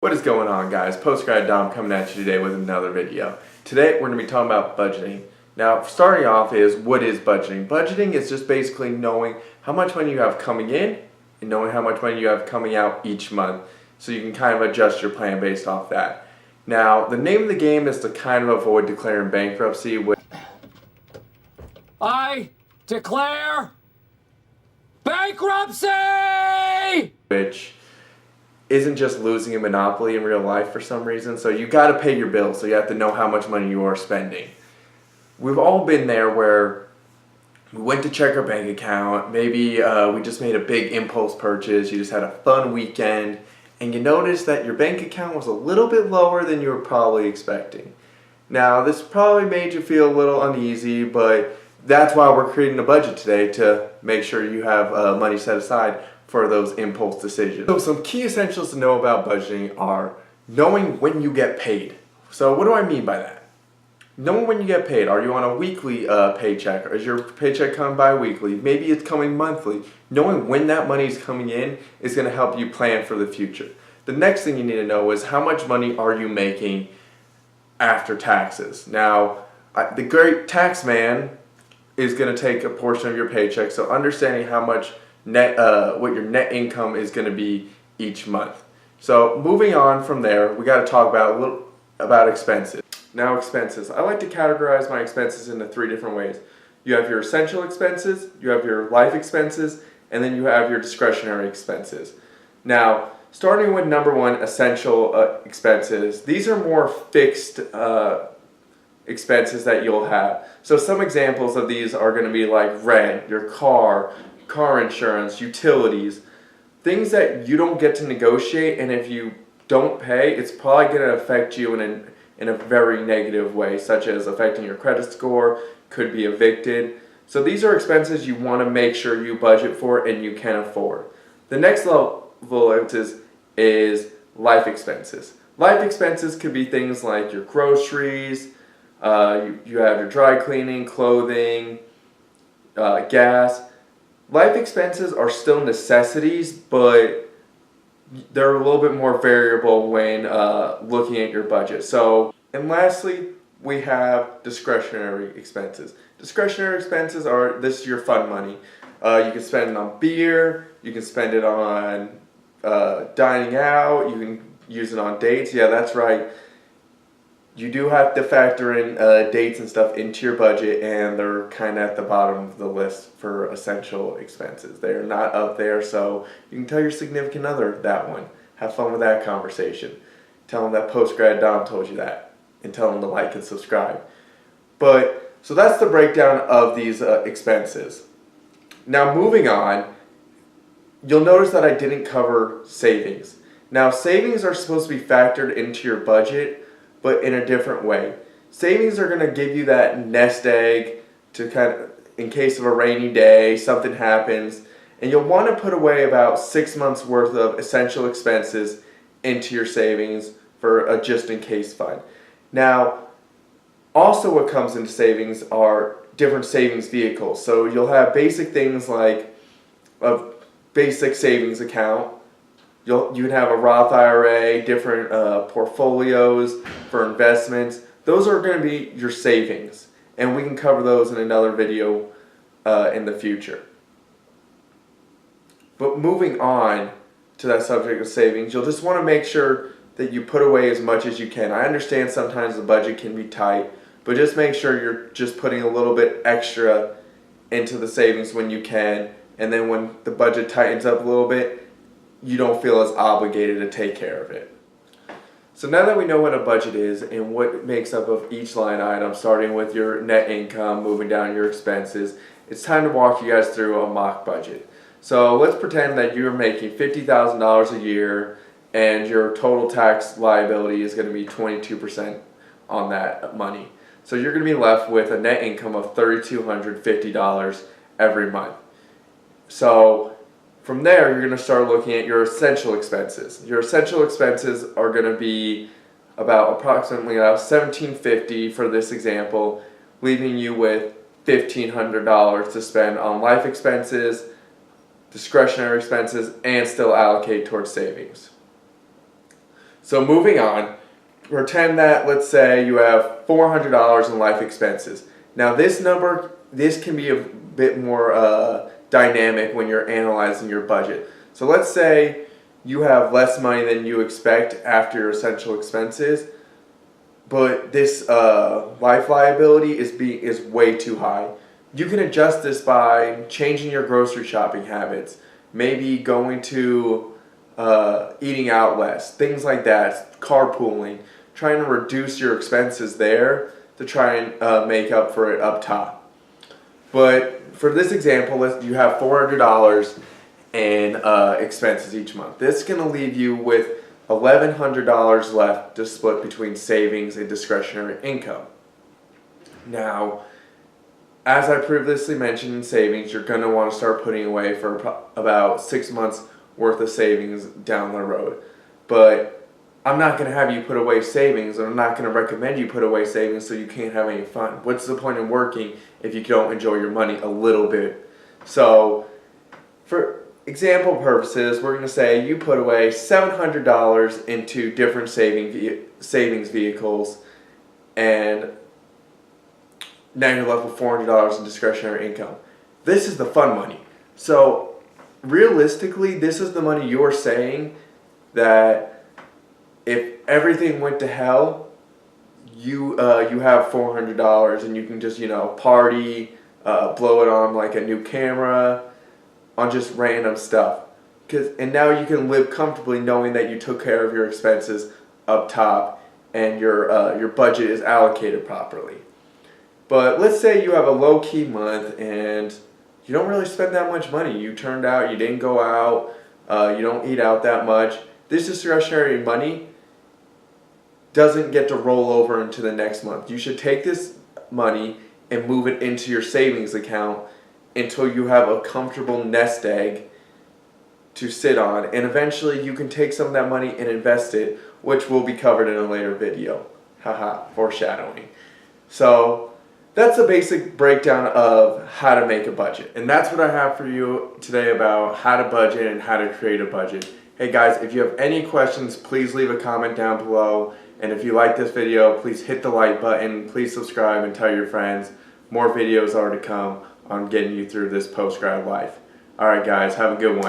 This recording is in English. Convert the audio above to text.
What is going on, guys? Postgrad Dom coming at you today with another video. Today we're going to be talking about budgeting. Now, starting off is, what is budgeting? Budgeting is just basically knowing how much money you have coming in and knowing how much money you have coming out each month, so you can kind of adjust your plan based off that. Now, the name of the game is to kind of avoid declaring bankruptcy. I declare bankruptcy! Which isn't just losing a monopoly in real life for some reason. So you got to pay your bills, so you have to know how much money you are spending. We've all been there where we went to check our bank account, maybe we just made a big impulse purchase, you just had a fun weekend, and you noticed that your bank account was a little bit lower than you were probably expecting. Now, this probably made you feel a little uneasy, but that's why we're creating a budget today, to make sure you have money set aside for those impulse decisions. So some key essentials to know about budgeting are knowing when you get paid. So what do I mean by that? Knowing when you get paid. Are you on a weekly paycheck? Or is your paycheck coming bi-weekly? Maybe it's coming monthly. Knowing when that money is coming in is going to help you plan for the future. The next thing you need to know is, how much money are you making after taxes? Now, the great tax man is going to take a portion of your paycheck, so understanding how much what your net income is going to be each month. So moving on from there, we got to talk about a little about expenses. Now, expenses. I like to categorize my expenses into three different ways. You have your essential expenses, you have your life expenses, and then you have your discretionary expenses. Now, starting with number one, essential expenses. These are more fixed expenses that you'll have. So some examples of these are going to be like rent, your car insurance, utilities, things that you don't get to negotiate, and if you don't pay, it's probably going to affect you in a very negative way, such as affecting your credit score, could be evicted. So these are expenses you want to make sure you budget for and you can afford. The next level is life expenses. Life expenses could be things like your groceries, you have your dry cleaning, clothing, gas. Life expenses are still necessities, but they're a little bit more variable when looking at your budget. So, and lastly, we have discretionary expenses. Discretionary expenses this is your fun money. You can spend it on beer, you can spend it on dining out, you can use it on dates. Yeah, that's right. You do have to factor in dates and stuff into your budget, and they're kind of at the bottom of the list for essential expenses. They're not up there, so you can tell your significant other that one. Have fun with that conversation. Tell them that Postgrad Dom told you that, and tell them to like and subscribe. So that's the breakdown of these expenses. Now, moving on, you'll notice that I didn't cover savings. Now, savings are supposed to be factored into your budget, but in a different way. Savings are going to give you that nest egg to kind of, in case of a rainy day, something happens, and you'll want to put away about 6 months worth of essential expenses into your savings for a just-in-case fund. Now, also what comes into savings are different savings vehicles. So you'll have basic things like a basic savings account. You can have a Roth IRA, different portfolios for investments. Those are going to be your savings, and we can cover those in another video in the future. But moving on to that subject of savings, you'll just want to make sure that you put away as much as you can. I understand sometimes the budget can be tight, but just make sure you're just putting a little bit extra into the savings when you can, and then when the budget tightens up a little bit, you don't feel as obligated to take care of it. So now that we know what a budget is and what makes up of each line item, starting with your net income, moving down your expenses, it's time to walk you guys through a mock budget. So let's pretend that you're making $50,000 a year and your total tax liability is going to be 22% on that money. So you're going to be left with a net income of $3,250 every month. So from there, you're going to start looking at your essential expenses. Your essential expenses are going to be approximately $1,750 for this example, leaving you with $1,500 to spend on life expenses, discretionary expenses, and still allocate towards savings. So moving on, pretend that, let's say, you have $400 in life expenses. Now this can be a bit more dynamic when you're analyzing your budget. So let's say you have less money than you expect after your essential expenses, but this life liability is way too high. You can adjust this by changing your grocery shopping habits, maybe going to eating out less, things like that, carpooling, trying to reduce your expenses there to try and make up for it up top. But for this example, you have $400 in expenses each month. This is going to leave you with $1,100 left to split between savings and discretionary income. Now, as I previously mentioned in savings, you're going to want to start putting away for about 6 months worth of savings down the road. But I'm not going to have you put away savings, and I'm not going to recommend you put away savings so you can't have any fun. What's the point in working if you don't enjoy your money a little bit? So, for example purposes, we're going to say you put away $700 into different savings vehicles, and now you're left with $400 in discretionary income. This is the fun money. So realistically, this is the money you're saying that if everything went to hell, you have $400 and you can just party, blow it on like a new camera, on just random stuff. And now you can live comfortably knowing that you took care of your expenses up top and your budget is allocated properly. But let's say you have a low-key month and you don't really spend that much money. You turned out, you didn't go out, you don't eat out that much. This discretionary money doesn't get to roll over into the next month. You should take this money and move it into your savings account until you have a comfortable nest egg to sit on. And eventually you can take some of that money and invest it, which will be covered in a later video. Haha, foreshadowing. So that's a basic breakdown of how to make a budget. And that's what I have for you today about how to budget and how to create a budget. Hey guys, if you have any questions, please leave a comment down below. And if you like this video, please hit the like button, please subscribe and tell your friends. More videos are to come on getting you through this post-grad life. Alright guys, have a good one.